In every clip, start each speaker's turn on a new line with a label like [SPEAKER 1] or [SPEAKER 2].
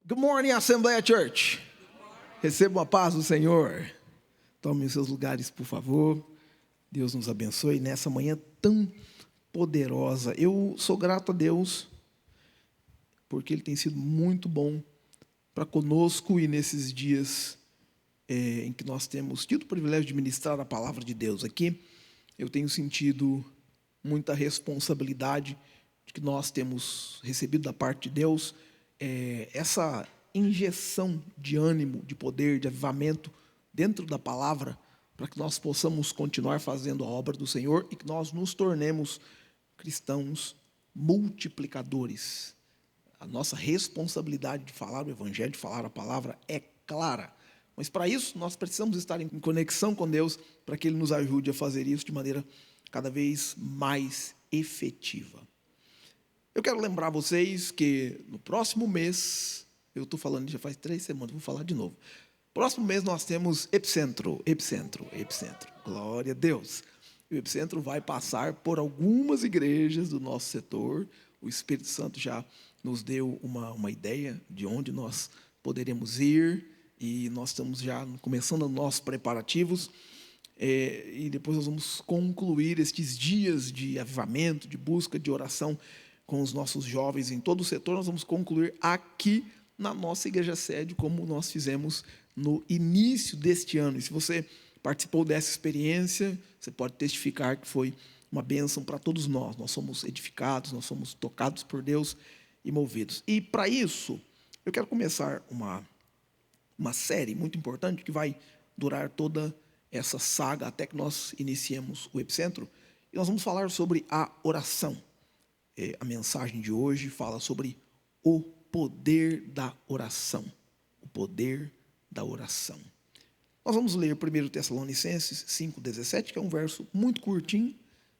[SPEAKER 1] Good morning, Assembleia Church. Recebam a paz do Senhor. Tomem os seus lugares, por favor. Deus nos abençoe nessa manhã tão poderosa. Eu sou grato a Deus, porque Ele tem sido muito bom para conosco e nesses dias em que nós temos tido o privilégio de ministrar a palavra de Deus aqui, eu tenho sentido muita responsabilidade de que nós temos recebido da parte de Deus essa injeção de ânimo, de poder, de avivamento dentro da palavra, para que nós possamos continuar fazendo a obra do Senhor e que nós nos tornemos cristãos multiplicadores. A nossa responsabilidade de falar o Evangelho, de falar a palavra é clara. Mas para isso nós precisamos estar em conexão com Deus para que Ele nos ajude a fazer isso de maneira cada vez mais efetiva. Eu quero lembrar vocês que no próximo mês, eu estou falando já faz 3 semanas, vou falar de novo. Próximo mês nós temos Epicentro. Glória a Deus. O Epicentro vai passar por algumas igrejas do nosso setor. O Espírito Santo já nos deu uma ideia de onde nós poderemos ir. E nós estamos já começando os nossos preparativos. E depois nós vamos concluir estes dias de avivamento, de busca, de oração com os nossos jovens em todo o setor. Nós vamos concluir aqui na nossa igreja sede, como nós fizemos no início deste ano. E se você participou dessa experiência, você pode testificar que foi uma bênção para todos nós. Nós somos edificados, nós somos tocados por Deus e movidos. E para isso, eu quero começar uma série muito importante que vai durar toda essa saga até que nós iniciemos o Epicentro. E nós vamos falar sobre a oração. A mensagem de hoje fala sobre o poder da oração. O poder da oração. Nós vamos ler 1 Tessalonicenses 5,17, que é um verso muito curtinho,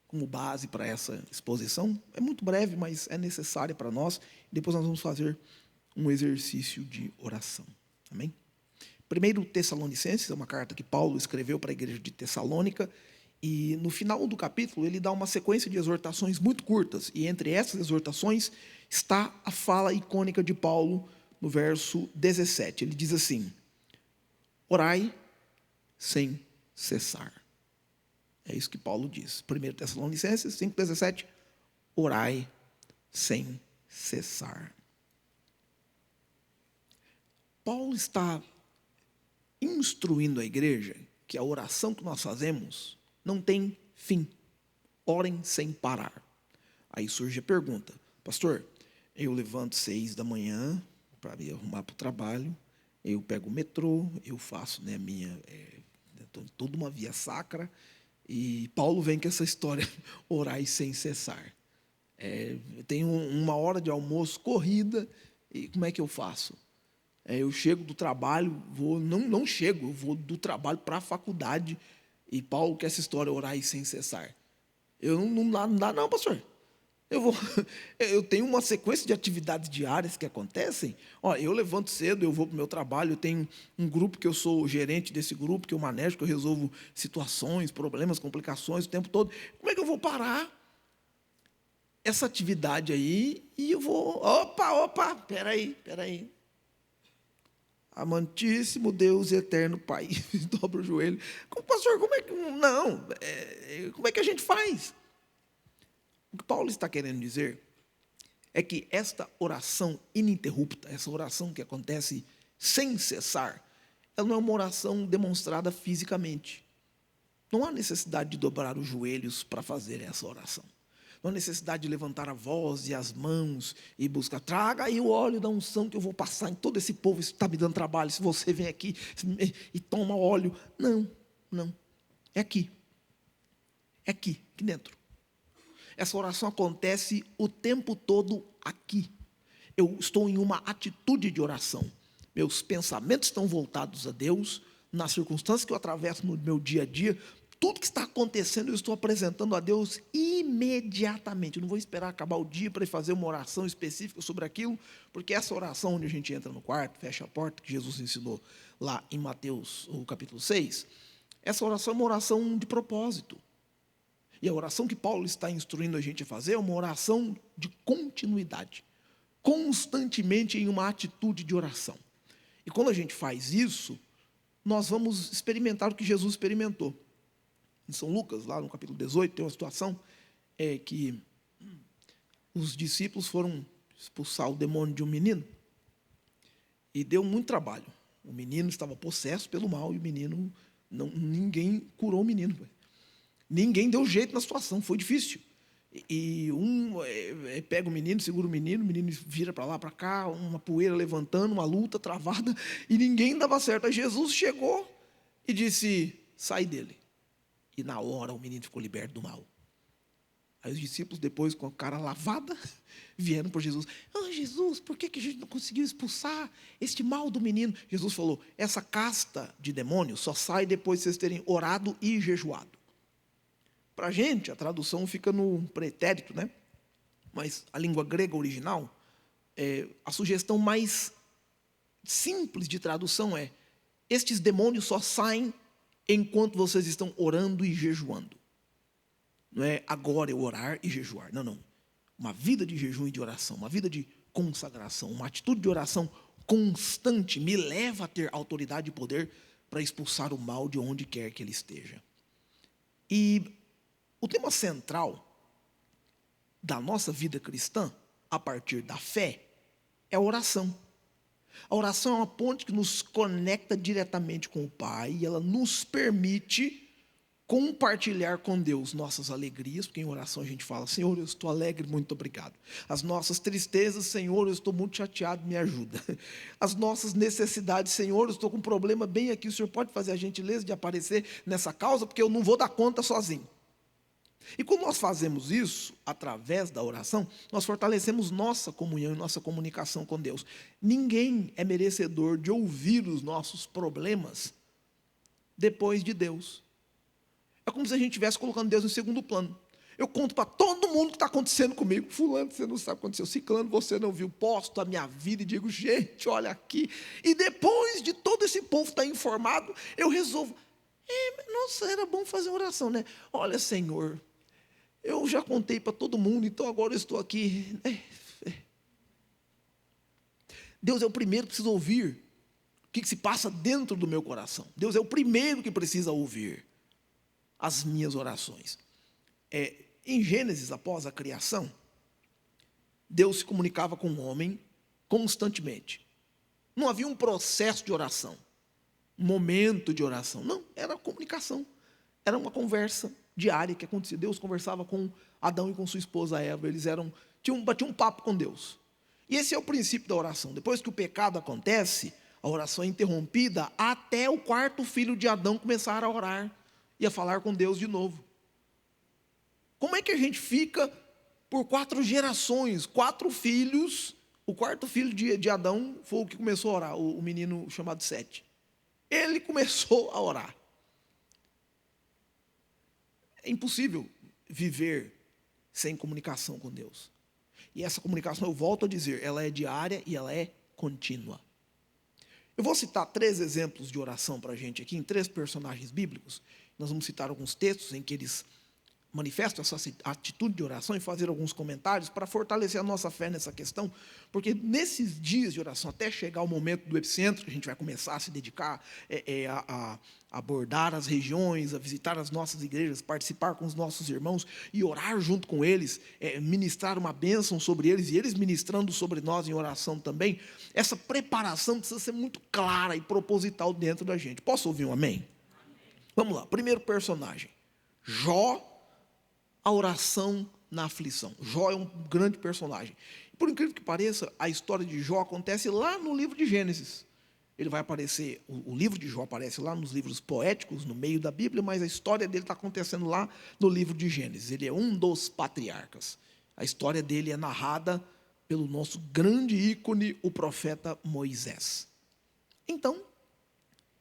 [SPEAKER 1] como base para essa exposição. É muito breve, mas é necessário para nós. Depois nós vamos fazer um exercício de oração. Amém? 1 Tessalonicenses é uma carta que Paulo escreveu para a igreja de Tessalônica. E no final do capítulo, ele dá uma sequência de exortações muito curtas. E entre essas exortações está a fala icônica de Paulo no verso 17. Ele diz assim: orai sem cessar. É isso que Paulo diz. 1 Tessalonicenses 5,17. Orai sem cessar. Paulo está instruindo a igreja que a oração que nós fazemos não tem fim. Orem sem parar. Aí surge a pergunta: pastor, eu levanto 6 da manhã para me arrumar para o trabalho, eu pego o metrô, eu faço toda uma via sacra, e Paulo vem com essa história, orai sem cessar. Eu tenho 1 hora de almoço corrida, e como é que eu faço? Eu chego do trabalho, eu vou do trabalho para a faculdade, e Paulo quer essa história, orar sem cessar. Não dá não, pastor. Eu tenho uma sequência de atividades diárias que acontecem. Eu levanto cedo, eu vou para o meu trabalho, eu tenho um grupo que eu sou gerente desse grupo, que eu manejo, que eu resolvo situações, problemas, complicações o tempo todo. Como é que eu vou parar essa atividade aí e eu vou... Opa, peraí. Amantíssimo Deus e eterno Pai, dobra o joelho. Pastor, como é que... Não, como é que a gente faz? O que Paulo está querendo dizer é que esta oração ininterrupta, essa oração que acontece sem cessar, ela não é uma oração demonstrada fisicamente. Não há necessidade de dobrar os joelhos para fazer essa oração. Não há necessidade de levantar a voz e as mãos e buscar, traga aí o óleo da unção que eu vou passar em todo esse povo, isso está me dando trabalho, se você vem aqui e toma óleo. Não. É aqui dentro. Essa oração acontece o tempo todo aqui. Eu estou em uma atitude de oração. Meus pensamentos estão voltados a Deus, nas circunstâncias que eu atravesso no meu dia a dia. Tudo que está acontecendo, eu estou apresentando a Deus imediatamente. Eu não vou esperar acabar o dia para fazer uma oração específica sobre aquilo, porque essa oração onde a gente entra no quarto, fecha a porta, que Jesus ensinou lá em Mateus, o capítulo 6, essa oração é uma oração de propósito. E a oração que Paulo está instruindo a gente a fazer é uma oração de continuidade. constantemente em uma atitude de oração. E quando a gente faz isso, nós vamos experimentar o que Jesus experimentou. Em São Lucas, lá no capítulo 18, tem uma situação que os discípulos foram expulsar o demônio de um menino e deu muito trabalho. O menino estava possesso pelo mal e o menino, ninguém curou o menino. Ninguém deu jeito na situação, foi difícil. E pega o menino vira para lá, para cá, uma poeira levantando, uma luta travada, e ninguém dava certo. Aí Jesus chegou e disse, sai dele. E na hora o menino ficou liberto do mal. Aí os discípulos, depois, com a cara lavada, vieram para Jesus. Jesus, por que a gente não conseguiu expulsar este mal do menino? Jesus falou, essa casta de demônios só sai depois de vocês terem orado e jejuado. Para a gente, a tradução fica no pretérito, né? Mas a língua grega original, a sugestão mais simples de tradução é, estes demônios só saem enquanto vocês estão orando e jejuando. Não é agora eu orar e jejuar. Não. Uma vida de jejum e de oração, uma vida de consagração, uma atitude de oração constante me leva a ter autoridade e poder para expulsar o mal de onde quer que ele esteja. E o tema central da nossa vida cristã, a partir da fé, é a oração. A oração é uma ponte que nos conecta diretamente com o Pai e ela nos permite compartilhar com Deus nossas alegrias, porque em oração a gente fala, Senhor, eu estou alegre, muito obrigado. As nossas tristezas, Senhor, eu estou muito chateado, me ajuda. As nossas necessidades, Senhor, eu estou com um problema bem aqui, o Senhor pode fazer a gentileza de aparecer nessa causa, porque eu não vou dar conta sozinho. E quando nós fazemos isso, através da oração, nós fortalecemos nossa comunhão e nossa comunicação com Deus. Ninguém é merecedor de ouvir os nossos problemas depois de Deus. É como se a gente estivesse colocando Deus em segundo plano. Eu conto para todo mundo o que está acontecendo comigo. Fulano, você não sabe o que aconteceu. Ciclano, você não viu. Posto a minha vida e digo, gente, olha aqui. E depois de todo esse povo estar informado, eu resolvo. Nossa, era bom fazer oração, né? Olha, Senhor, eu já contei para todo mundo, então agora eu estou aqui. Deus é o primeiro que precisa ouvir o que se passa dentro do meu coração. Deus é o primeiro que precisa ouvir as minhas orações. Em Gênesis, após a criação, Deus se comunicava com o homem constantemente. Não havia um processo de oração, um momento de oração. Não, era comunicação. Era uma conversa diária que acontecia. Deus conversava com Adão e com sua esposa Eva. Eles batiam um papo com Deus. E esse é o princípio da oração. Depois que o pecado acontece, a oração é interrompida até o quarto filho de Adão começar a orar e a falar com Deus de novo. Como é que a gente fica por 4 gerações, 4 filhos? O quarto filho de Adão foi o que começou a orar, o menino chamado Sete. Ele começou a orar. É impossível viver sem comunicação com Deus. E essa comunicação, eu volto a dizer, ela é diária e ela é contínua. Eu vou citar 3 exemplos de oração para a gente aqui, em 3 personagens bíblicos. Nós vamos citar alguns textos em que eles manifestam essa atitude de oração e fazer alguns comentários para fortalecer a nossa fé nessa questão, porque nesses dias de oração, até chegar o momento do epicentro, que a gente vai começar a se dedicar a abordar as regiões, a visitar as nossas igrejas, participar com os nossos irmãos e orar junto com eles, ministrar uma bênção sobre eles e eles ministrando sobre nós em oração também. Essa preparação precisa ser muito clara e proposital dentro da gente. Posso ouvir um amém? Vamos lá, primeiro personagem, Jó, a oração na aflição. Jó é um grande personagem. Por incrível que pareça, a história de Jó acontece lá no livro de Gênesis. Ele vai aparecer, o livro de Jó aparece lá nos livros poéticos, no meio da Bíblia, mas a história dele está acontecendo lá no livro de Gênesis. Ele é um dos patriarcas. A história dele é narrada pelo nosso grande ícone, o profeta Moisés. Então,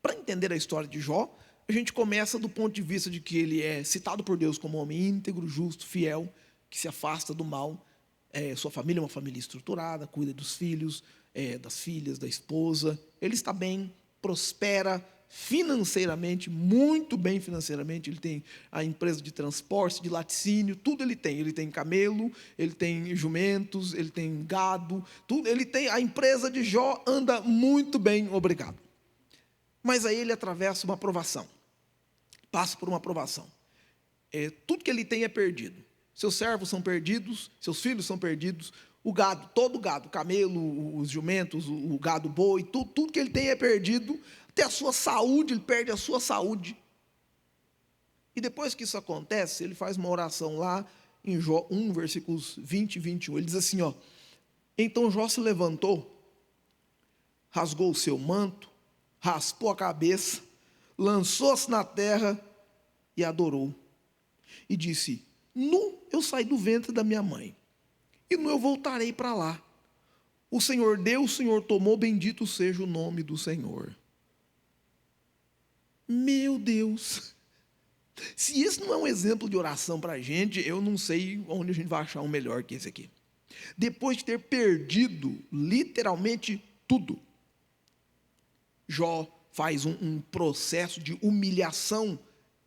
[SPEAKER 1] para entender a história de Jó, a gente começa do ponto de vista de que ele é citado por Deus como homem íntegro, justo, fiel, que se afasta do mal. Sua família é uma família estruturada, cuida dos filhos, das filhas, da esposa. Ele está bem, prospera, financeiramente, muito bem financeiramente. Ele tem a empresa de transporte, de laticínio, tudo ele tem. Ele tem camelo, ele tem jumentos, ele tem gado, tudo. Ele tem, a empresa de Jó anda muito bem, obrigado. Mas aí ele atravessa uma provação, passa por uma provação. Tudo que ele tem é perdido. Seus servos são perdidos, seus filhos são perdidos, o gado, todo o gado, o camelo, os jumentos, o gado boi, tudo que ele tem é perdido, até a sua saúde, ele perde a sua saúde. E depois que isso acontece, ele faz uma oração lá em Jó 1, versículos 20 e 21. Ele diz assim, ó: então Jó se levantou, rasgou o seu manto, raspou a cabeça, lançou-se na terra e adorou. E disse: nu eu saí do ventre da minha mãe, e nu eu voltarei para lá. O Senhor deu, o Senhor tomou, bendito seja o nome do Senhor. Meu Deus! Se esse não é um exemplo de oração para a gente, eu não sei onde a gente vai achar um melhor que esse aqui. Depois de ter perdido literalmente tudo, Jó faz um processo de humilhação,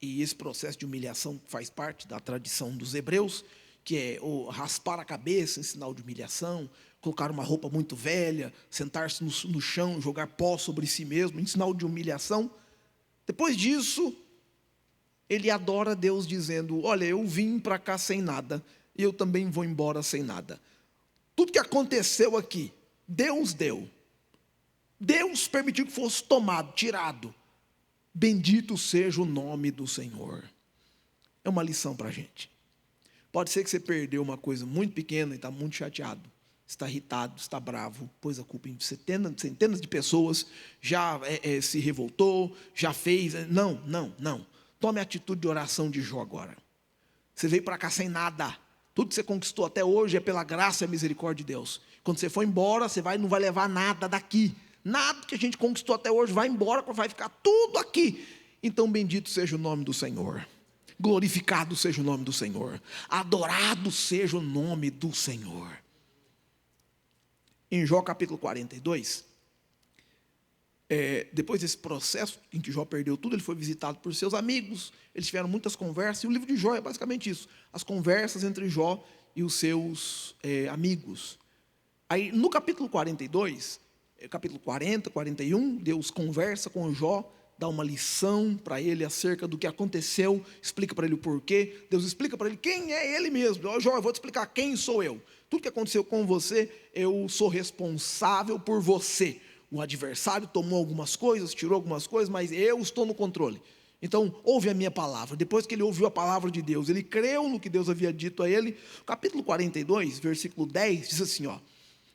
[SPEAKER 1] e esse processo de humilhação faz parte da tradição dos hebreus, que é raspar a cabeça em sinal de humilhação, colocar uma roupa muito velha, sentar-se no chão, jogar pó sobre si mesmo, em sinal de humilhação. Depois disso, ele adora a Deus dizendo: olha, eu vim para cá sem nada, e eu também vou embora sem nada. Tudo que aconteceu aqui, Deus deu. Deus permitiu que fosse tomado, tirado. Bendito seja o nome do Senhor. É uma lição para a gente. Pode ser que você perdeu uma coisa muito pequena e está muito chateado, está irritado, está bravo, pôs a culpa em centenas de pessoas, já se revoltou, já fez. Não. Tome a atitude de oração de Jó agora. Você veio para cá sem nada. Tudo que você conquistou até hoje é pela graça e misericórdia de Deus. Quando você for embora, você não vai levar nada daqui. Nada que a gente conquistou até hoje vai embora, vai ficar tudo aqui. Então, bendito seja o nome do Senhor. Glorificado seja o nome do Senhor. Adorado seja o nome do Senhor. Em Jó capítulo 42, depois desse processo em que Jó perdeu tudo, ele foi visitado por seus amigos, eles tiveram muitas conversas, e o livro de Jó é basicamente isso, as conversas entre Jó e os seus amigos. Aí, no capítulo 42, capítulo 40, 41, Deus conversa com Jó, dá uma lição para ele acerca do que aconteceu, explica para ele o porquê, Deus explica para ele quem é ele mesmo. Ó, Jó, eu vou te explicar quem sou eu. Tudo que aconteceu com você, eu sou responsável por você. O adversário tomou algumas coisas, tirou algumas coisas, mas eu estou no controle. Então, ouve a minha palavra. Depois que ele ouviu a palavra de Deus, ele creu no que Deus havia dito a ele. Capítulo 42, versículo 10, diz assim, ó: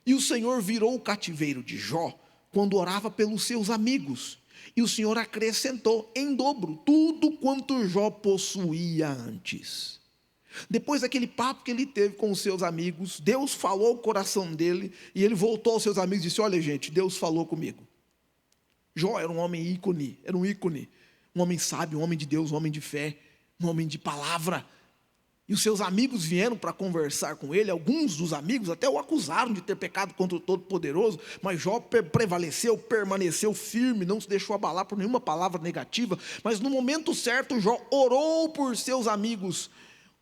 [SPEAKER 1] e o Senhor virou o cativeiro de Jó quando orava pelos seus amigos, e o Senhor acrescentou em dobro tudo quanto Jó possuía antes. Depois daquele papo que ele teve com os seus amigos, Deus falou ao coração dele, e ele voltou aos seus amigos e disse: olha gente, Deus falou comigo. Jó era um homem ícone, um homem sábio, um homem de Deus, um homem de fé, um homem de palavra. E os seus amigos vieram para conversar com ele. Alguns dos amigos até o acusaram de ter pecado contra o Todo-Poderoso, mas Jó prevaleceu, permaneceu firme, não se deixou abalar por nenhuma palavra negativa. Mas no momento certo, Jó orou por seus amigos.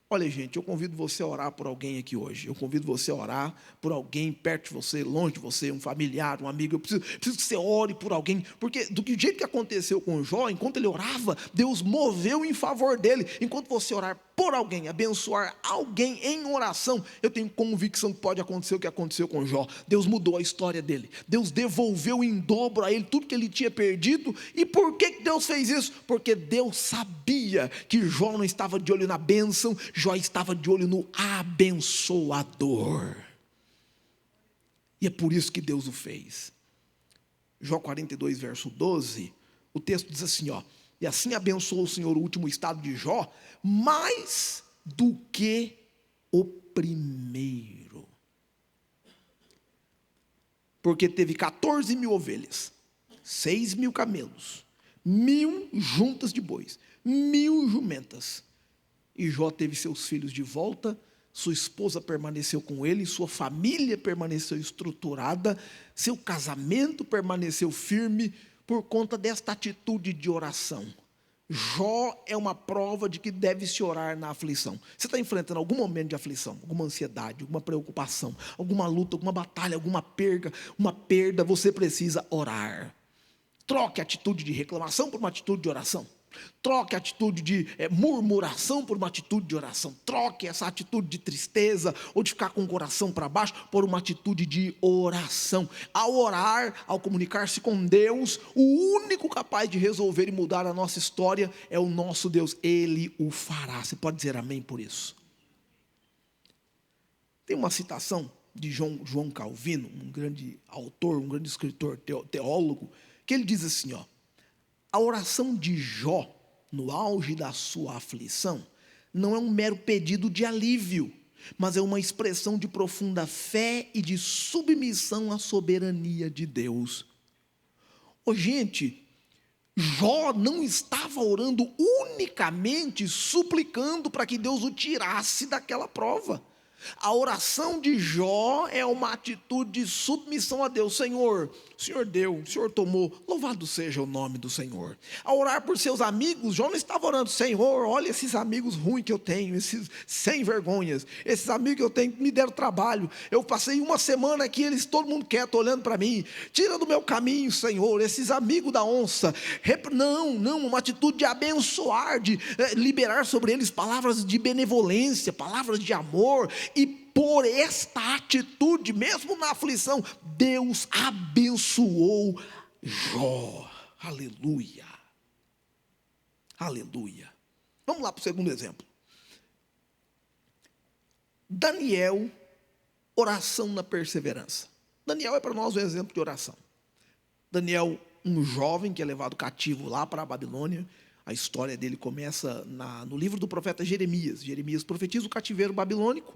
[SPEAKER 1] Olha, gente, eu convido você a orar por alguém aqui hoje. Eu convido você a orar por alguém perto de você, longe de você, um familiar, um amigo. Eu preciso que você ore por alguém, porque do jeito que aconteceu com Jó, enquanto ele orava, Deus moveu em favor dele. Enquanto você orar por alguém, abençoar alguém em oração, eu tenho convicção que pode acontecer o que aconteceu com Jó. Deus mudou a história dele. Deus devolveu em dobro a ele tudo que ele tinha perdido. E por que Deus fez isso? Porque Deus sabia que Jó não estava de olho na bênção, Jó estava de olho no abençoador. E é por isso que Deus o fez. Jó 42, verso 12, o texto diz assim, ó: e assim abençoou o Senhor o último estado de Jó, mais do que o primeiro. Porque teve 14.000 ovelhas, 6.000 camelos, 1.000 juntas de bois, 1.000 jumentas. E Jó teve seus filhos de volta, sua esposa permaneceu com ele, sua família permaneceu estruturada, seu casamento permaneceu firme, por conta desta atitude de oração. Jó é uma prova de que deve-se orar na aflição. Você está enfrentando algum momento de aflição, alguma ansiedade, alguma preocupação, alguma luta, alguma batalha, alguma perda, você precisa orar. Troque a atitude de reclamação por uma atitude de oração. Troque a atitude de murmuração por uma atitude de oração. Troque essa atitude de tristeza ou de ficar com o coração para baixo por uma atitude de oração. Ao orar, ao comunicar-se com Deus, o único capaz de resolver e mudar a nossa história é o nosso Deus. Ele o fará. Você pode dizer amém por isso? Tem uma citação de João Calvino, um grande autor, um grande escritor, teólogo, que ele diz assim, a oração de Jó, no auge da sua aflição, não é um mero pedido de alívio, mas é uma expressão de profunda fé e de submissão à soberania de Deus. Gente, Jó não estava orando unicamente suplicando para que Deus o tirasse daquela prova. A oração de Jó é uma atitude de submissão a Deus. Senhor, o Senhor deu, o Senhor tomou, louvado seja o nome do Senhor. Ao orar por seus amigos, Jó não estava orando, Senhor, olha esses amigos ruins que eu tenho, esses sem vergonhas, esses amigos que eu tenho que me deram trabalho, eu passei uma semana aqui, eles todo mundo quieto olhando para mim, tira do meu caminho, Senhor, esses amigos da onça. Não, uma atitude de abençoar, de liberar sobre eles palavras de benevolência, palavras de amor. E por esta atitude, mesmo na aflição, Deus abençoou Jó. Aleluia. Aleluia. Vamos lá para o segundo exemplo. Daniel, oração na perseverança. Daniel é para nós um exemplo de oração. Daniel, um jovem que é levado cativo lá para a Babilônia. A história dele começa no livro do profeta Jeremias. Jeremias profetiza o cativeiro babilônico.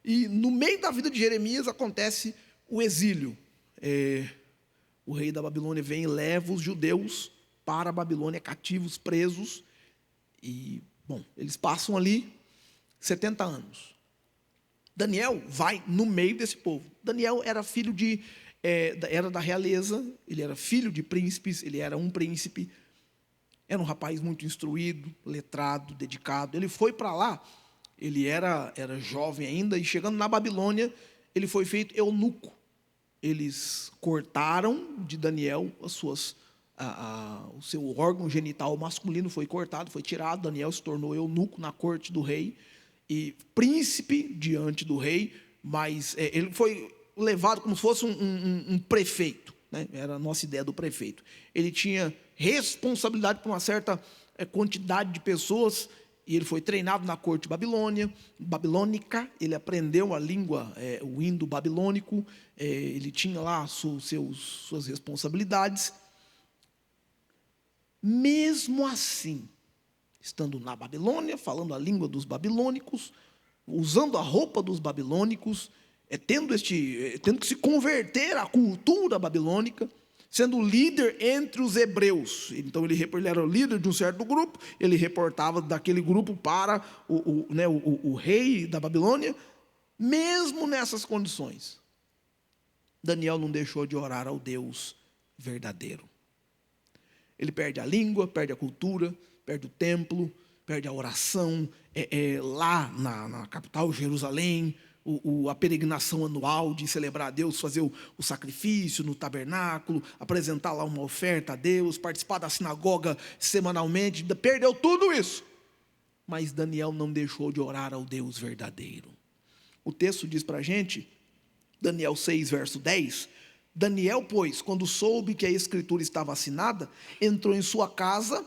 [SPEAKER 1] E no meio da vida de Jeremias acontece o exílio. O rei da Babilônia vem e leva os judeus para a Babilônia, cativos, presos. E, eles passam ali 70 anos. Daniel vai no meio desse povo. Daniel era filho era da realeza, ele era filho de príncipes, ele era um príncipe. Era um rapaz muito instruído, letrado, dedicado. Ele foi para lá, ele era jovem ainda, e chegando na Babilônia, ele foi feito eunuco. Eles cortaram de Daniel o seu órgão genital masculino foi cortado, foi tirado. Daniel se tornou eunuco na corte do rei e príncipe diante do rei, mas ele foi levado como se fosse um prefeito, né? Era a nossa ideia do prefeito. Ele tinha responsabilidade por uma certa quantidade de pessoas, e ele foi treinado na corte babilônica, ele aprendeu a língua, o indo-babilônico, ele tinha lá suas responsabilidades. Mesmo assim, estando na Babilônia, falando a língua dos babilônicos, usando a roupa dos babilônicos, tendo que se converter à cultura babilônica, sendo líder entre os hebreus. Então ele era o líder de um certo grupo, ele reportava daquele grupo para o rei da Babilônia. Mesmo nessas condições, Daniel não deixou de orar ao Deus verdadeiro. Ele perde a língua, perde a cultura, perde o templo, perde a oração, lá na capital, Jerusalém, a peregrinação anual de celebrar a Deus, fazer o sacrifício no tabernáculo, apresentar lá uma oferta a Deus, participar da sinagoga semanalmente, perdeu tudo isso. Mas Daniel não deixou de orar ao Deus verdadeiro. O texto diz para a gente, Daniel 6, verso 10, Daniel, pois, quando soube que a escritura estava assinada, entrou em sua casa.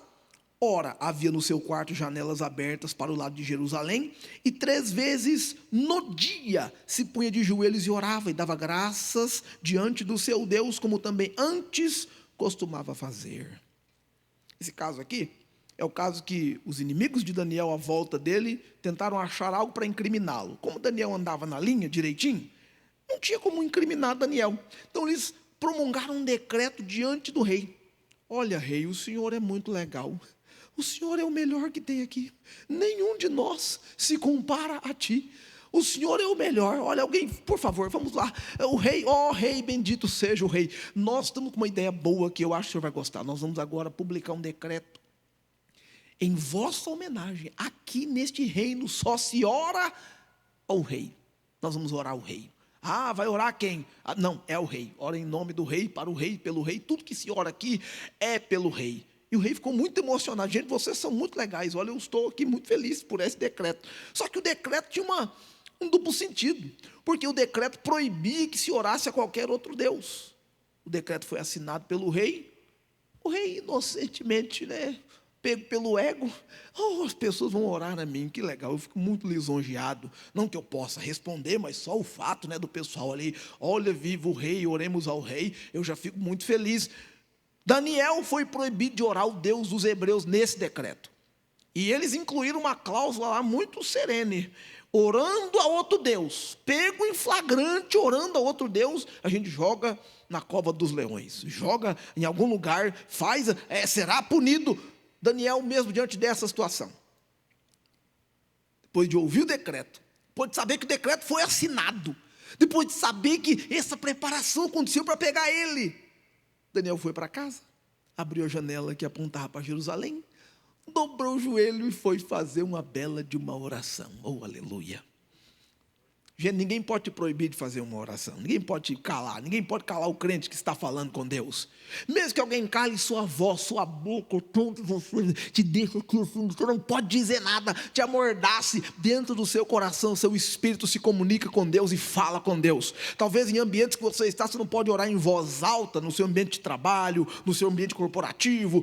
[SPEAKER 1] Ora, havia no seu quarto janelas abertas para o lado de Jerusalém, e 3 vezes no dia se punha de joelhos e orava, e dava graças diante do seu Deus, como também antes costumava fazer. Esse caso aqui é o caso que os inimigos de Daniel à volta dele tentaram achar algo para incriminá-lo. Como Daniel andava na linha direitinho, não tinha como incriminar Daniel. Então eles promulgaram um decreto diante do rei. Olha, rei, o senhor é muito legal. O Senhor é o melhor que tem aqui. Nenhum de nós se compara a ti. O Senhor é o melhor. Olha, alguém, por favor, vamos lá. O rei, rei, bendito seja o rei. Nós estamos com uma ideia boa que eu acho que o senhor vai gostar. Nós vamos agora publicar um decreto em vossa homenagem. Aqui neste reino só se ora ao rei. Nós vamos orar ao rei. Vai orar quem? Não, é o rei. Ora em nome do rei, para o rei, pelo rei. Tudo que se ora aqui é pelo rei. E o rei ficou muito emocionado. Gente, vocês são muito legais. Olha, eu estou aqui muito feliz por esse decreto. Só que o decreto tinha um duplo sentido. Porque o decreto proibia que se orasse a qualquer outro Deus. O decreto foi assinado pelo rei. O rei inocentemente, pego pelo ego, as pessoas vão orar a mim, que legal, eu fico muito lisonjeado, não que eu possa responder, mas só o fato do pessoal ali, olha, viva o rei, oremos ao rei, eu já fico muito feliz. Daniel foi proibido de orar ao Deus dos hebreus nesse decreto, e eles incluíram uma cláusula lá muito serene, orando a outro Deus, pego em flagrante, orando a outro Deus, a gente joga na cova dos leões, joga em algum lugar, será punido. Daniel mesmo diante dessa situação, depois de ouvir o decreto, depois de saber que o decreto foi assinado, depois de saber que essa preparação aconteceu para pegar ele, Daniel foi para casa, abriu a janela que apontava para Jerusalém, dobrou o joelho e foi fazer uma bela de uma oração. Oh, aleluia! Gente, ninguém pode te proibir de fazer uma oração, ninguém pode te calar, ninguém pode calar o crente que está falando com Deus. Mesmo que alguém cale sua voz, sua boca, todo você te deixa aqui assim, você não pode dizer nada, te amordace dentro do seu coração, seu espírito se comunica com Deus e fala com Deus. Talvez em ambientes que você está, você não pode orar em voz alta, no seu ambiente de trabalho, no seu ambiente corporativo,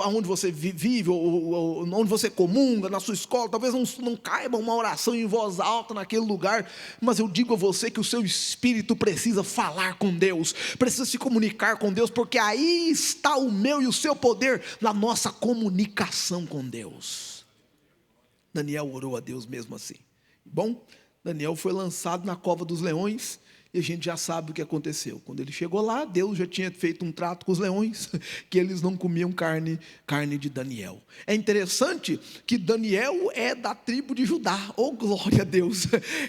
[SPEAKER 1] onde você vive, ou onde você comunga, na sua escola, talvez não caiba uma oração em voz alta naquele lugar, mas eu digo a você que o seu espírito precisa falar com Deus, precisa se comunicar com Deus, porque aí está o meu e o seu poder, na nossa comunicação com Deus. Daniel orou a Deus mesmo assim. Bom, Daniel foi lançado na cova dos leões, e a gente já sabe o que aconteceu. Quando ele chegou lá, Deus já tinha feito um trato com os leões, que eles não comiam carne de Daniel. É interessante que Daniel é da tribo de Judá. Oh, glória a Deus!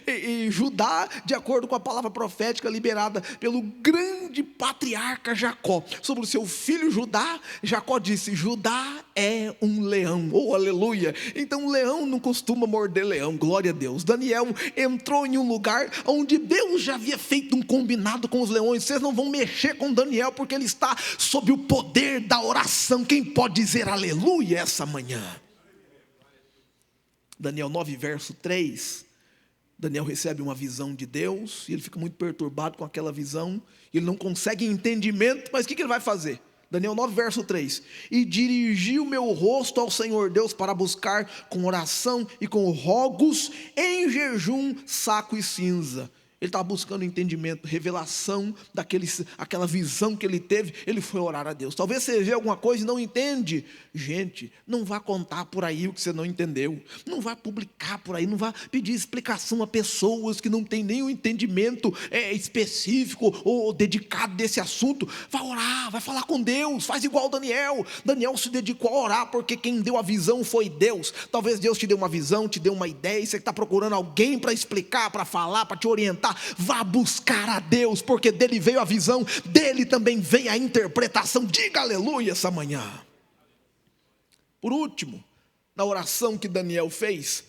[SPEAKER 1] E Judá, de acordo com a palavra profética liberada pelo grande patriarca Jacó, sobre o seu filho Judá, Jacó disse, Judá é um leão. Oh, aleluia! Então, leão não costuma morder leão, glória a Deus. Daniel entrou em um lugar onde Deus já havia feito um combinado com os leões. Vocês não vão mexer com Daniel, porque ele está sob o poder da oração. Quem pode dizer aleluia essa manhã? Daniel 9 verso 3, Daniel recebe uma visão de Deus, e ele fica muito perturbado com aquela visão, ele não consegue entendimento, mas o que ele vai fazer? Daniel 9 verso 3, e dirigi o meu rosto ao Senhor Deus para buscar com oração e com rogos, em jejum, saco e cinza. Ele estava buscando entendimento, revelação aquela visão que ele teve. Ele foi orar a Deus. Talvez você vê alguma coisa e não entende. Gente, não vá contar por aí o que você não entendeu. Não vá publicar por aí. Não vá pedir explicação a pessoas que não têm nenhum entendimento específico ou dedicado desse assunto. Vai orar, vai falar com Deus. Faz igual Daniel. Daniel se dedicou a orar porque quem deu a visão foi Deus. Talvez Deus te deu uma visão, te deu uma ideia, e você está procurando alguém para explicar, para falar, para te orientar. Vá buscar a Deus, porque dele veio a visão, dele também vem a interpretação. Diga aleluia essa manhã. Por último, na oração que Daniel fez,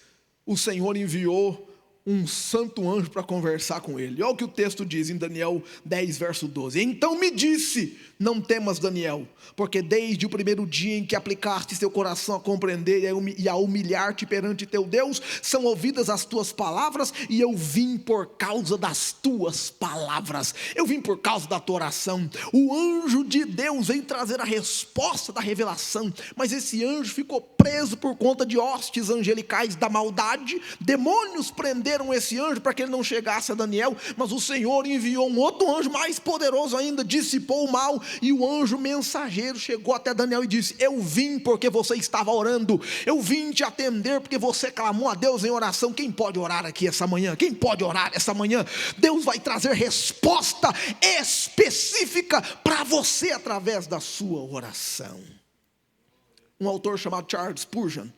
[SPEAKER 1] o Senhor enviou um santo anjo para conversar com ele. Olha o que o texto diz em Daniel 10 verso 12, então me disse, não temas Daniel, porque desde o primeiro dia em que aplicaste teu coração a compreender e a humilhar-te perante teu Deus, são ouvidas as tuas palavras, e eu vim por causa das tuas palavras, eu vim por causa da tua oração. O anjo de Deus veio trazer a resposta da revelação, mas esse anjo ficou preso por conta de hostes angelicais da maldade. Demônios prenderam esse anjo para que ele não chegasse a Daniel, mas o Senhor enviou um outro anjo mais poderoso ainda, dissipou o mal, e o anjo mensageiro chegou até Daniel e disse, eu vim porque você estava orando, eu vim te atender porque você clamou a Deus em oração. Quem pode orar aqui essa manhã? Quem pode orar essa manhã? Deus vai trazer resposta específica para você através da sua oração. Um autor chamado Charles Spurgeon,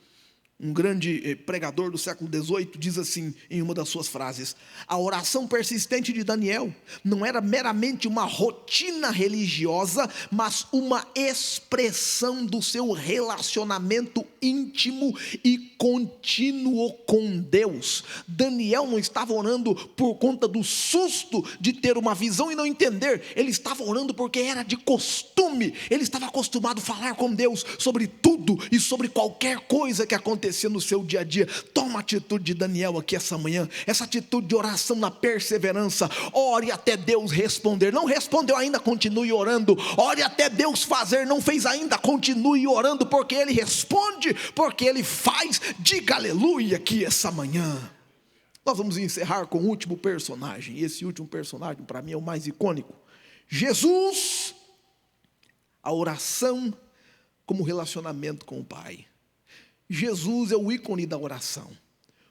[SPEAKER 1] Um grande pregador do século XVIII diz assim em uma das suas frases: a oração persistente de Daniel não era meramente uma rotina religiosa, mas uma expressão do seu relacionamento íntimo e contínuo com Deus. Daniel não estava orando por conta do susto de ter uma visão e não entender, ele estava orando porque era de costume, ele estava acostumado a falar com Deus sobre tudo e sobre qualquer coisa que acontecia no seu dia a dia. Toma a atitude de Daniel aqui essa manhã, essa atitude de oração na perseverança. Ore até Deus responder. Não respondeu ainda, continue orando. Ore até Deus fazer. Não fez ainda, continue orando, porque Ele responde, porque Ele faz. Diga aleluia aqui essa manhã. Nós vamos encerrar com o último personagem. Esse último personagem para mim é o mais icônico. Jesus, a oração como relacionamento com o Pai. Jesus é o ícone da oração,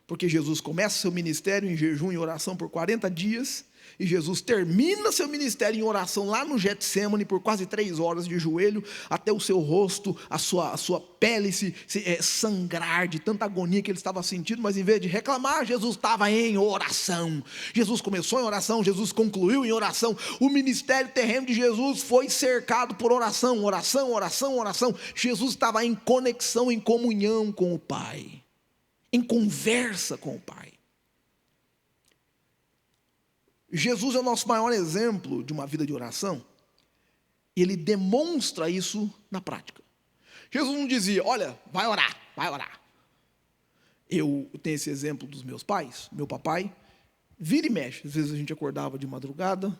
[SPEAKER 1] porque Jesus começa seu ministério em jejum e oração por 40 dias, e Jesus termina seu ministério em oração lá no Getsêmani por quase 3 horas de joelho, até o seu rosto, a sua pele sangrar de tanta agonia que ele estava sentindo, mas em vez de reclamar, Jesus estava em oração. Jesus começou em oração, Jesus concluiu em oração. O ministério terreno de Jesus foi cercado por oração, oração, oração, oração. Jesus estava em conexão, em comunhão com o Pai, em conversa com o Pai. Jesus é o nosso maior exemplo de uma vida de oração. Ele demonstra isso na prática. Jesus não dizia: olha, vai orar, vai orar. Eu tenho esse exemplo dos meus pais. Meu papai vira e mexe. Às vezes a gente acordava de madrugada,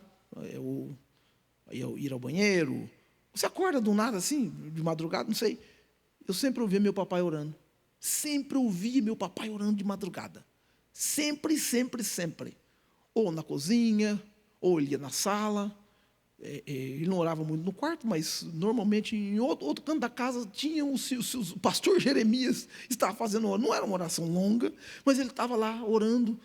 [SPEAKER 1] eu ia ir ao banheiro. Você acorda do nada assim, de madrugada, não sei. Eu sempre ouvia meu papai orando. Sempre ouvia meu papai orando de madrugada. Sempre, sempre, sempre. Ou na cozinha, ou ele ia na sala. Ele não orava muito no quarto, mas normalmente em outro canto da casa tinha o pastor Jeremias estava fazendo, não era uma oração longa, mas ele estava lá orando,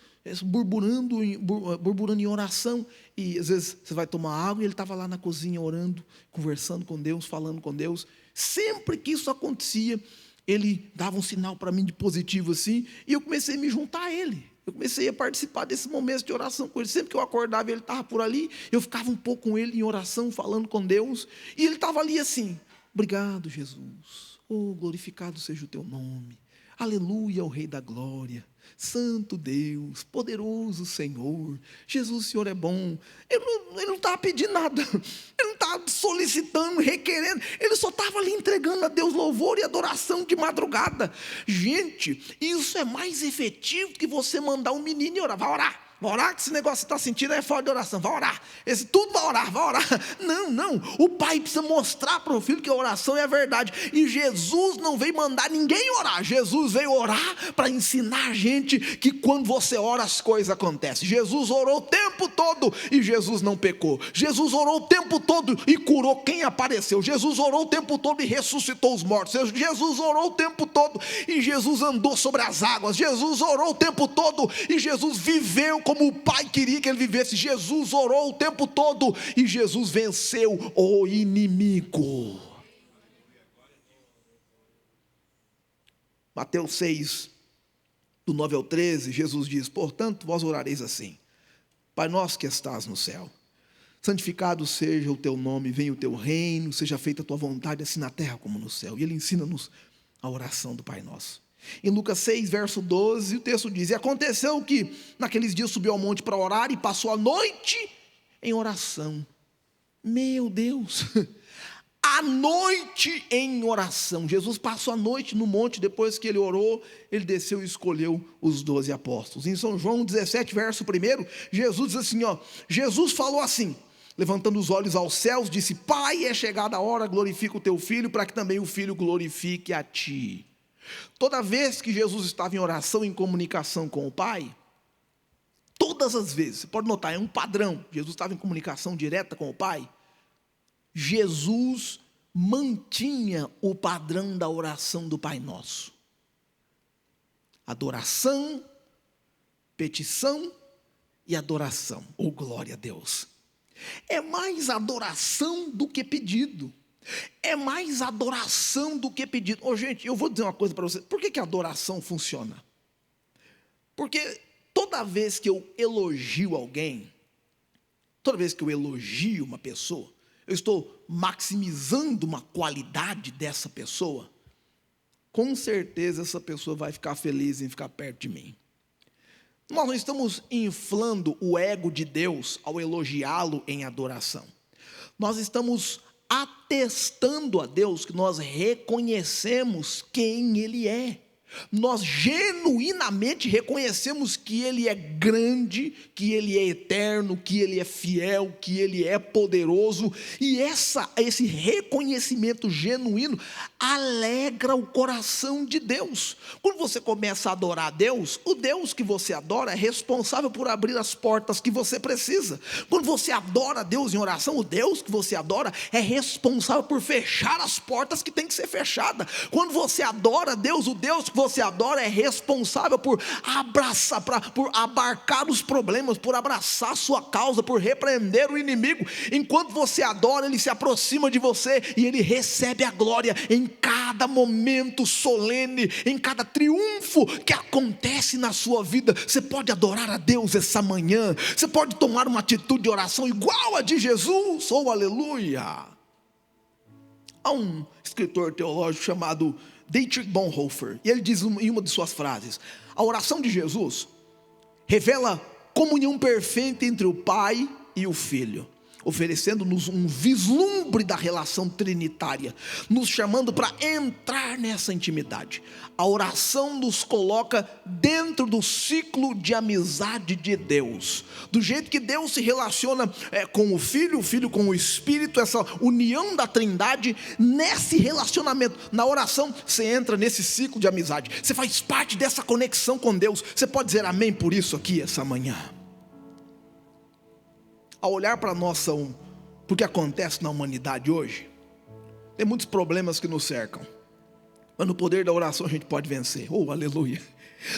[SPEAKER 1] burburando em oração. E às vezes você vai tomar água e ele estava lá na cozinha orando, conversando com Deus, falando com Deus. Sempre que isso acontecia, ele dava um sinal para mim de positivo assim, e eu comecei a me juntar a ele. Eu comecei a participar desse momento de oração com ele. Sempre que eu acordava, ele estava por ali, eu ficava um pouco com ele em oração, falando com Deus, e ele estava ali assim: obrigado, Jesus, oh, glorificado seja o teu nome, aleluia ao Rei da Glória, santo Deus, poderoso Senhor, Jesus, o Senhor é bom. Ele não estava pedindo nada, ele não estava solicitando, requerendo, ele só estava ali entregando a Deus louvor e adoração de madrugada. Gente, isso é mais efetivo que você mandar um menino e orar. Vai orar, que esse negócio que você está sentindo é fora de oração, vai orar, tudo vai orar. Não, o pai precisa mostrar para o filho que a oração é a verdade, e Jesus não veio mandar ninguém orar, Jesus veio orar para ensinar a gente que quando você ora as coisas acontecem. Jesus orou o tempo todo e Jesus não pecou, Jesus orou o tempo todo e curou quem apareceu, Jesus orou o tempo todo e ressuscitou os mortos, Jesus orou o tempo todo e Jesus andou sobre as águas, Jesus orou o tempo todo e Jesus viveu como o Pai queria que ele vivesse. Jesus orou o tempo todo e Jesus venceu o inimigo. Mateus 6, do 9 ao 13, Jesus diz: portanto, vós orareis assim: Pai nosso que estás no céu, santificado seja o teu nome, venha o teu reino, seja feita a tua vontade, assim na terra como no céu. E ele ensina-nos a oração do Pai Nosso. Em Lucas 6, verso 12, o texto diz: e aconteceu que naqueles dias subiu ao monte para orar e passou a noite em oração. Meu Deus, a noite em oração. Jesus passou a noite no monte, depois que ele orou, ele desceu e escolheu os 12 apóstolos. Em São João 17, verso 1, Jesus diz assim, Jesus falou assim, levantando os olhos aos céus, disse: Pai, é chegada a hora, glorifica o teu filho, para que também o filho glorifique a ti. Toda vez que Jesus estava em oração, em comunicação com o Pai, todas as vezes, você pode notar, é um padrão, Jesus estava em comunicação direta com o Pai, Jesus mantinha o padrão da oração do Pai Nosso. Adoração, petição e adoração. Oh, glória a Deus. É mais adoração do que pedido. É mais adoração do que pedido. Gente, eu vou dizer uma coisa para vocês. Por que a adoração funciona? Porque toda vez que eu elogio alguém, toda vez que eu elogio uma pessoa, eu estou maximizando uma qualidade dessa pessoa. Com certeza essa pessoa vai ficar feliz em ficar perto de mim. Nós não estamos inflando o ego de Deus ao elogiá-lo em adoração. Nós estamos atestando a Deus que nós reconhecemos quem Ele é. Nós genuinamente reconhecemos que Ele é grande, que Ele é eterno, que Ele é fiel, que Ele é poderoso. E esse reconhecimento genuíno alegra o coração de Deus. Quando você começa a adorar a Deus, o Deus que você adora é responsável por abrir as portas que você precisa. Quando você adora a Deus em oração, o Deus que você adora é responsável por fechar as portas que tem que ser fechadas. Quando você adora a Deus, o Deus que você adora é responsável por abraçar, por abarcar os problemas, por abraçar a sua causa, por repreender o inimigo. Enquanto você adora, Ele se aproxima de você e Ele recebe a glória em cada momento solene, em cada triunfo que acontece na sua vida. Você pode adorar a Deus essa manhã, você pode tomar uma atitude de oração igual a de Jesus, aleluia. Há um escritor teológico chamado Dietrich Bonhoeffer, e ele diz em uma de suas frases: a oração de Jesus revela comunhão perfeita entre o Pai e o Filho, oferecendo-nos um vislumbre da relação trinitária, nos chamando para entrar nessa intimidade. A oração nos coloca dentro do ciclo de amizade de Deus, do jeito que Deus se relaciona com o Filho com o Espírito, essa união da Trindade. Nesse relacionamento, na oração, você entra nesse ciclo de amizade, você faz parte dessa conexão com Deus. Você pode dizer amém por isso aqui essa manhã? Ao olhar para o que acontece na humanidade hoje, tem muitos problemas que nos cercam, mas no poder da oração a gente pode vencer. Aleluia.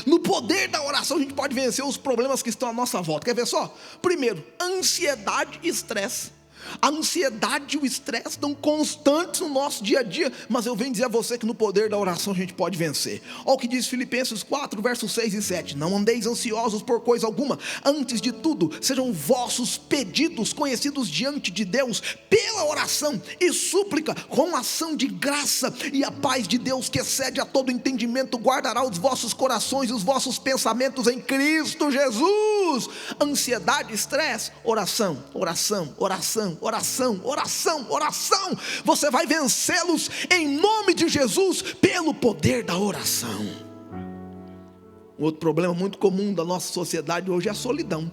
[SPEAKER 1] No poder da oração a gente pode vencer os problemas que estão à nossa volta. Quer ver só? Primeiro, ansiedade e estresse. A ansiedade e o estresse estão constantes no nosso dia a dia, mas eu venho dizer a você que no poder da oração a gente pode vencer. Olha o que diz Filipenses 4, versos 6 e 7. Não andeis ansiosos por coisa alguma, antes de tudo sejam vossos pedidos conhecidos diante de Deus pela oração e súplica com ação de graça, e a paz de Deus, que excede a todo entendimento, guardará os vossos corações e os vossos pensamentos em Cristo Jesus. Ansiedade, estresse, oração, oração, oração, oração, oração, oração. Você vai vencê-los em nome de Jesus pelo poder da oração. Um outro problema muito comum da nossa sociedade hoje é a solidão.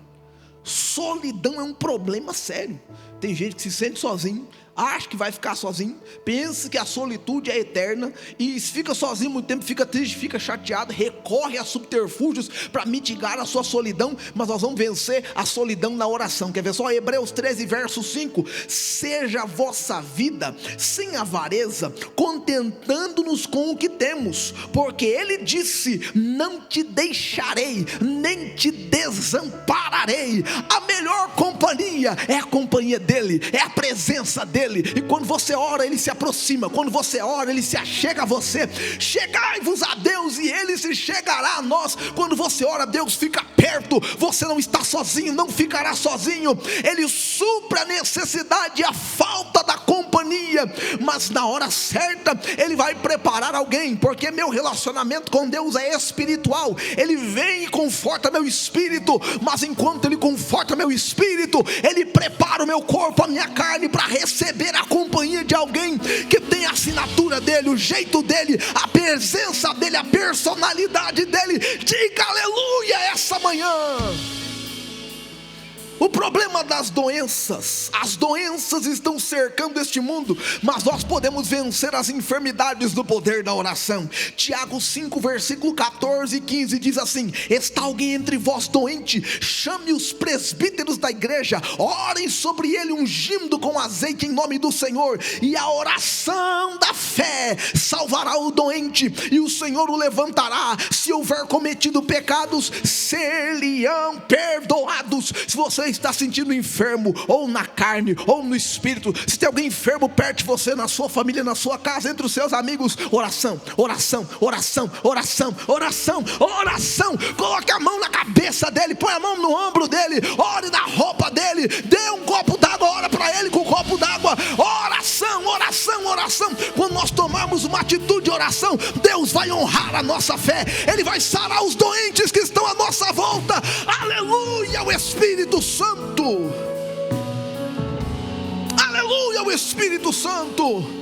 [SPEAKER 1] Solidão é um problema sério. Tem gente que se sente sozinho, acha que vai ficar sozinho, pensa que a solitude é eterna, e fica sozinho muito tempo, fica triste, fica chateado, recorre a subterfúgios para mitigar a sua solidão. Mas nós vamos vencer a solidão na oração. Quer ver só? Hebreus 13, verso 5. Seja a vossa vida sem avareza, contentando-nos com o que temos, porque Ele disse: não te deixarei, nem te desampararei. A melhor companhia é a companhia dEle, é a presença dEle. E quando você ora, Ele se aproxima. Quando você ora, Ele se achega a você. Chegai-vos a Deus e Ele se chegará a nós. Quando você ora, Deus fica perto. Você não está sozinho, não ficará sozinho. Ele supra a necessidade e a falta da companhia, mas na hora certa Ele vai preparar alguém, porque meu relacionamento com Deus é espiritual. Ele vem e conforta meu espírito, mas enquanto Ele conforta meu espírito, Ele prepara o meu corpo, a minha carne, para receber a companhia de alguém que tem a assinatura dEle, o jeito dEle, a presença dEle, a personalidade dEle. Diga aleluia essa manhã. O problema das doenças, as doenças estão cercando este mundo, mas nós podemos vencer as enfermidades no poder da oração. Tiago 5, versículo 14 e 15 diz assim: está alguém entre vós doente? Chame os presbíteros da igreja, orem sobre ele ungindo com azeite em nome do Senhor, e a oração da fé salvará o doente, e o Senhor o levantará. Se houver cometido pecados, ser-lhe-ão perdoados. Se você está sentindo enfermo, ou na carne, ou no espírito, se tem alguém enfermo perto de você, na sua família, na sua casa, entre os seus amigos, oração, oração, oração, oração, oração, oração. Coloque a mão na cabeça dele, põe a mão no ombro dele, ore na roupa dele, dê um copo d'água, ora para ele com um copo d'água. Oração, oração, oração. Quando nós tomarmos uma atitude de oração, Deus vai honrar a nossa fé, Ele vai sarar os doentes que estão à nossa volta. Aleluia, o Espírito Santo. Aleluia, o Espírito Santo.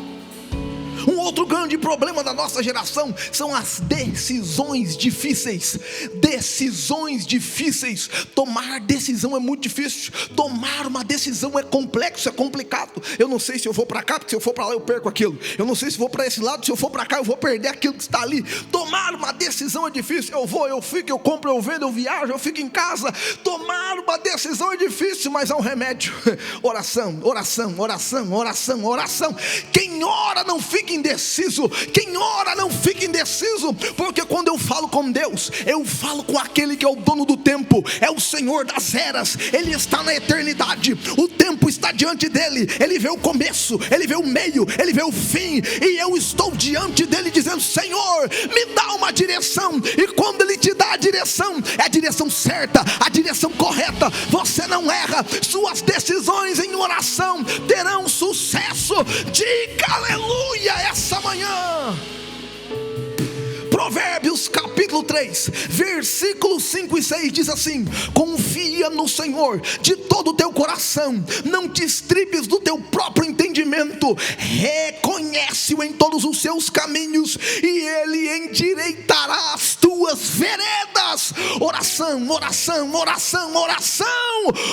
[SPEAKER 1] Um outro grande problema da nossa geração são as decisões difíceis. Decisões difíceis. Tomar decisão é muito difícil. Tomar uma decisão é complexo, é complicado. Eu não sei se eu vou para cá, porque se eu for para lá eu perco aquilo. Eu não sei se vou para esse lado, se eu for para cá eu vou perder aquilo que está ali. Tomar uma decisão é difícil. Eu vou, eu fico, eu compro, eu vendo, eu viajo, eu fico em casa. Tomar uma decisão é difícil, mas há um remédio. Oração, oração, oração, oração, oração. Quem ora não fica indeciso. Quem ora não fica indeciso, porque quando eu falo com Deus, eu falo com aquele que é o dono do tempo, é o Senhor das eras. Ele está na eternidade, o tempo está diante dele, ele vê o começo, ele vê o meio, ele vê o fim, e eu estou diante dele dizendo: Senhor, me dá uma direção. E quando ele te dá a direção, é a direção certa, a direção correta. Você não erra, suas decisões em oração terão sucesso. Diga aleluia essa manhã. Provérbios capítulo 3, versículos 5 e 6 diz assim: confia no Senhor de todo o teu coração, não te estribes do teu próprio entendimento, reconhece-o em todos os seus caminhos e Ele endireitará as tuas veredas. Oração, oração, oração, oração,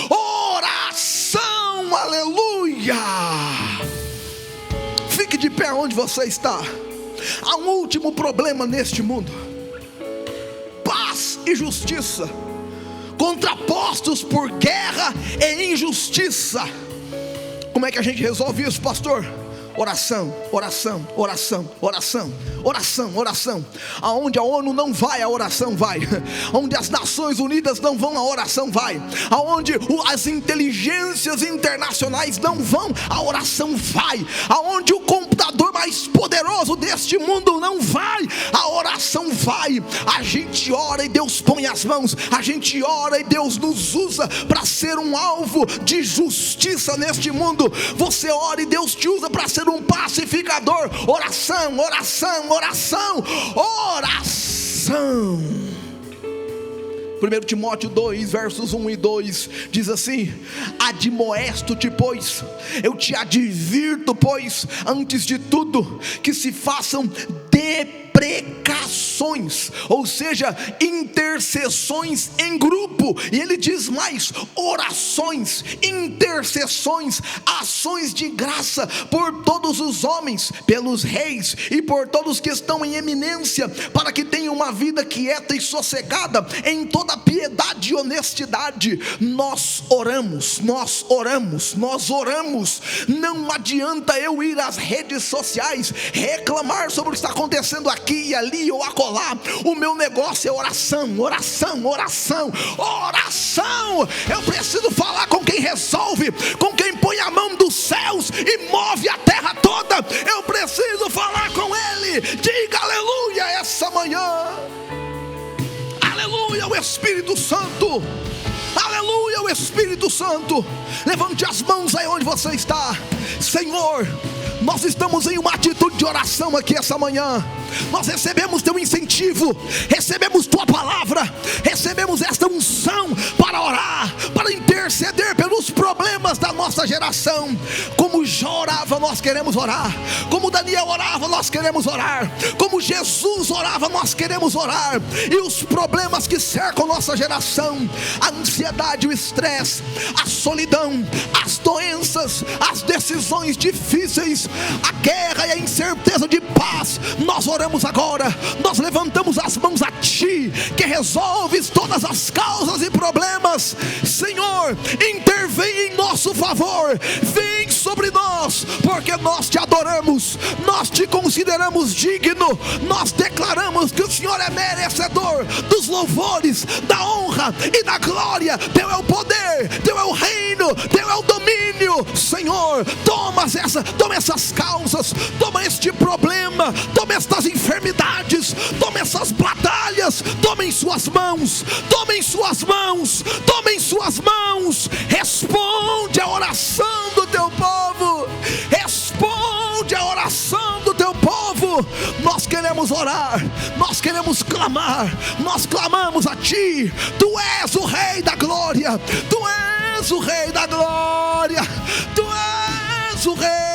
[SPEAKER 1] oração, aleluia. Fique de pé onde você está. Há um último problema neste mundo: paz e justiça, contrapostos por guerra e injustiça. Como é que a gente resolve isso, pastor? Oração, oração, oração, oração, oração, oração. Aonde a ONU não vai, a oração vai. Aonde as Nações Unidas não vão, a oração vai. Aonde as inteligências internacionais não vão, a oração vai. Aonde o computador mais poderoso deste mundo não vai, a oração vai. A gente ora e Deus põe as mãos. A gente ora e Deus nos usa para ser um alvo de justiça neste mundo. Você ora e Deus te usa para ser um pacificador. Oração, oração, oração, oração. 1 Timóteo 2, versos 1 e 2 diz assim: admoesto-te, pois, eu te advirto, pois, antes de tudo, que se façam deprecações, ou seja, intercessões em grupo. E ele diz mais: orações, intercessões, ações de graça por todos os homens, pelos reis e por todos que estão em eminência, para que tenham uma vida quieta e sossegada em toda piedade e honestidade. Nós oramos, nós oramos, nós oramos. Não adianta eu ir às redes sociais reclamar sobre o que está acontecendo aqui e ali ou acolá. O meu negócio é oração, oração, oração, oração. Eu preciso falar com quem resolve, com quem põe a mão dos céus e move a terra toda. Eu preciso falar com Ele. Diga aleluia essa manhã. Aleluia, o Espírito Santo. Aleluia, o Espírito Santo. Levante as mãos aí onde você está. Senhor, nós estamos em uma atitude de oração aqui essa manhã. Nós recebemos teu incentivo, recebemos tua palavra, recebemos esta unção para orar, para interceder pelos problemas da nossa geração. Como Jó orava, nós queremos orar. Como Daniel orava, nós queremos orar. Como Jesus orava, nós queremos orar. E os problemas que cercam nossa geração, a ansiedade, o estresse, a solidão, as doenças, as decisões difíceis, a guerra e a incerteza de paz. Nós oramos agora, nós levantamos as mãos a Ti, que resolves todas as causas e problemas. Senhor, intervém em nosso favor, vem sobre nós, porque nós Te adoramos, nós Te consideramos digno, nós declaramos que o Senhor é merecedor dos louvores, da honra e da glória. Teu é o poder, Teu é o reino, Teu é o domínio. Senhor, toma essas causas, toma este problema, toma estas enfermidades, toma essas batalhas, toma em Suas mãos, toma em Suas mãos, toma em Suas mãos. Responde a oração do Teu povo, responde a oração do Teu povo. Nós queremos orar, nós queremos clamar, nós clamamos a Ti. Tu és o Rei da glória, Tu és o Rei da glória, Tu és o Rei